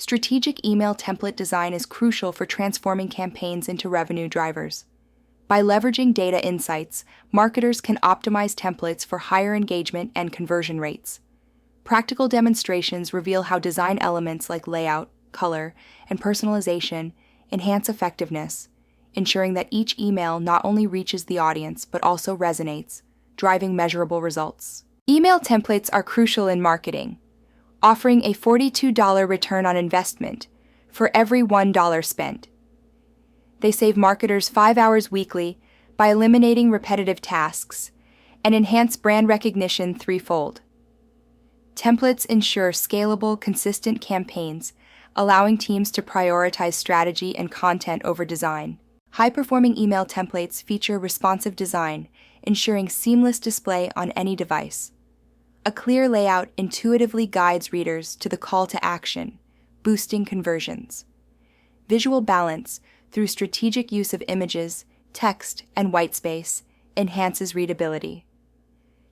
Strategic email template design is crucial for transforming campaigns into revenue drivers. By leveraging data insights, marketers can optimize templates for higher engagement and conversion rates. Practical demonstrations reveal how design elements like layout, color, and personalization enhance effectiveness, ensuring that each email not only reaches the audience but also resonates, driving measurable results. Email templates are crucial in marketing, offering a $42 return on investment for every $1 spent. They save marketers 5 hours weekly by eliminating repetitive tasks and enhance brand recognition threefold. Templates ensure scalable, consistent campaigns, allowing teams to prioritize strategy and content over design. High-performing email templates feature responsive design, ensuring seamless display on any device. A clear layout intuitively guides readers to the call to action, boosting conversions. Visual balance, through strategic use of images, text, and whitespace, enhances readability.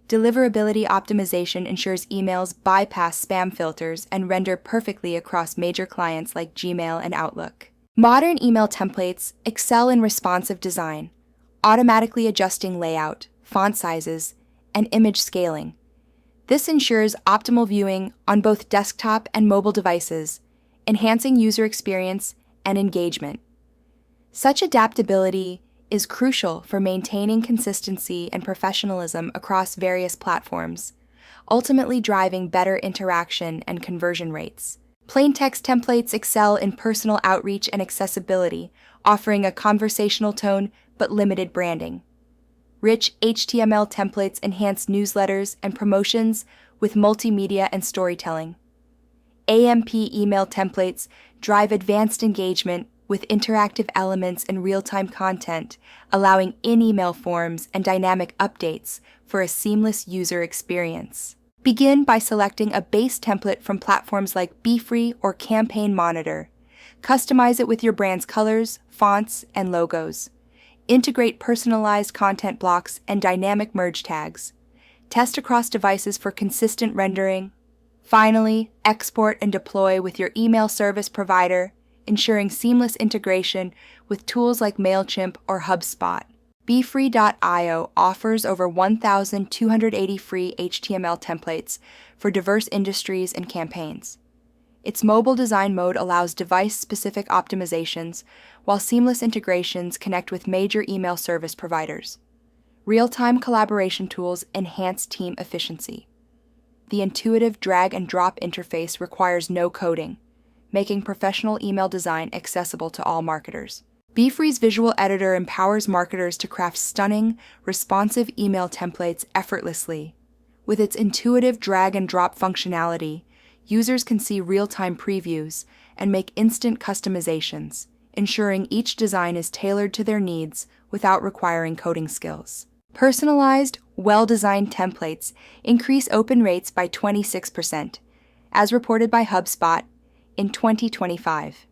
Deliverability optimization ensures emails bypass spam filters and render perfectly across major clients like Gmail and Outlook. Modern email templates excel in responsive design, automatically adjusting layout, font sizes, and image scaling. This ensures optimal viewing on both desktop and mobile devices, enhancing user experience and engagement. Such adaptability is crucial for maintaining consistency and professionalism across various platforms, ultimately driving better interaction and conversion rates. Plain text templates excel in personal outreach and accessibility, offering a conversational tone but limited branding. Rich HTML templates enhance newsletters and promotions with multimedia and storytelling. AMP email templates drive advanced engagement with interactive elements and real-time content, allowing in-email forms and dynamic updates for a seamless user experience. Begin by selecting a base template from platforms like BeFree or Campaign Monitor. Customize it with your brand's colors, fonts, and logos. Integrate personalized content blocks and dynamic merge tags. Test across devices for consistent rendering. Finally, export and deploy with your email service provider, ensuring seamless integration with tools like MailChimp or HubSpot. BeFree.io offers over 1,280 free HTML templates for diverse industries and campaigns. Its mobile design mode allows device-specific optimizations, while seamless integrations connect with major email service providers. Real-time collaboration tools enhance team efficiency. The intuitive drag-and-drop interface requires no coding, making professional email design accessible to all marketers. BeFree's visual editor empowers marketers to craft stunning, responsive email templates effortlessly. With its intuitive drag-and-drop functionality, users can see real-time previews and make instant customizations, ensuring each design is tailored to their needs without requiring coding skills. Personalized, well-designed templates increase open rates by 26%, as reported by HubSpot in 2025.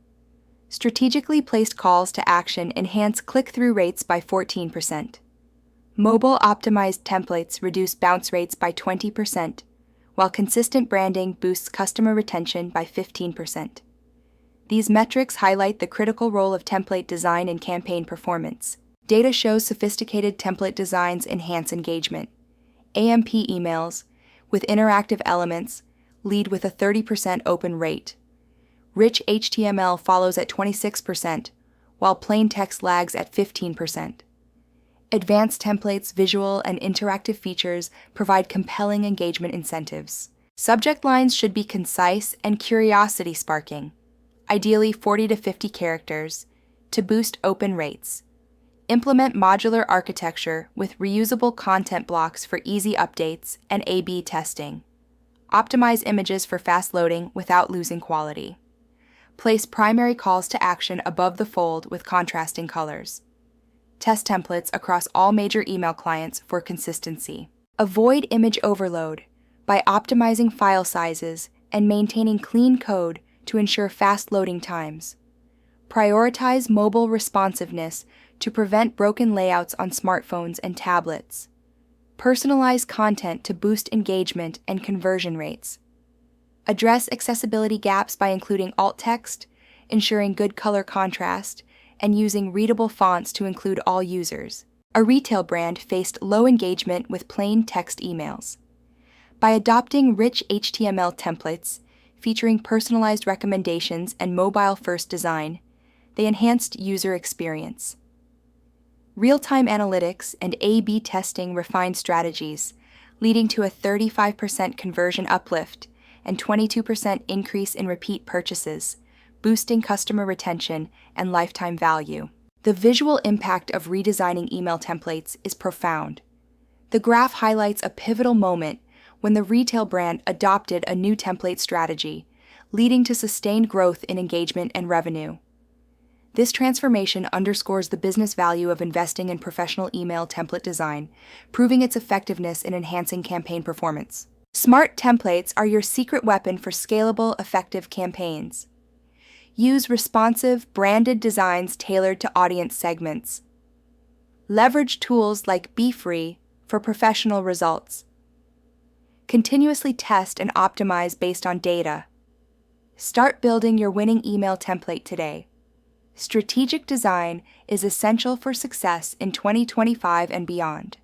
Strategically placed calls to action enhance click-through rates by 14%. Mobile-optimized templates reduce bounce rates by 20%, while consistent branding boosts customer retention by 15%. These metrics highlight the critical role of template design in campaign performance. Data shows sophisticated template designs enhance engagement. AMP emails, with interactive elements, lead with a 30% open rate. Rich HTML follows at 26%, while plain text lags at 15%. Advanced templates, visual, and interactive features provide compelling engagement incentives. Subject lines should be concise and curiosity-sparking, ideally 40 to 50 characters, to boost open rates. Implement modular architecture with reusable content blocks for easy updates and A/B testing. Optimize images for fast loading without losing quality. Place primary calls to action above the fold with contrasting colors. Test templates across all major email clients for consistency. Avoid image overload by optimizing file sizes and maintaining clean code to ensure fast loading times. Prioritize mobile responsiveness to prevent broken layouts on smartphones and tablets. Personalize content to boost engagement and conversion rates. Address accessibility gaps by including alt text, ensuring good color contrast, and using readable fonts to include all users. A retail brand faced low engagement with plain text emails. By adopting rich HTML templates, featuring personalized recommendations and mobile-first design, they enhanced user experience. Real-time analytics and A/B testing refined strategies, leading to a 35% conversion uplift and 22% increase in repeat purchases, boosting customer retention and lifetime value. The visual impact of redesigning email templates is profound. The graph highlights a pivotal moment when the retail brand adopted a new template strategy, leading to sustained growth in engagement and revenue. This transformation underscores the business value of investing in professional email template design, proving its effectiveness in enhancing campaign performance. Smart templates are your secret weapon for scalable, effective campaigns. Use responsive, branded designs tailored to audience segments. Leverage tools like BeFree for professional results. Continuously test and optimize based on data. Start building your winning email template today. Strategic design is essential for success in 2025 and beyond.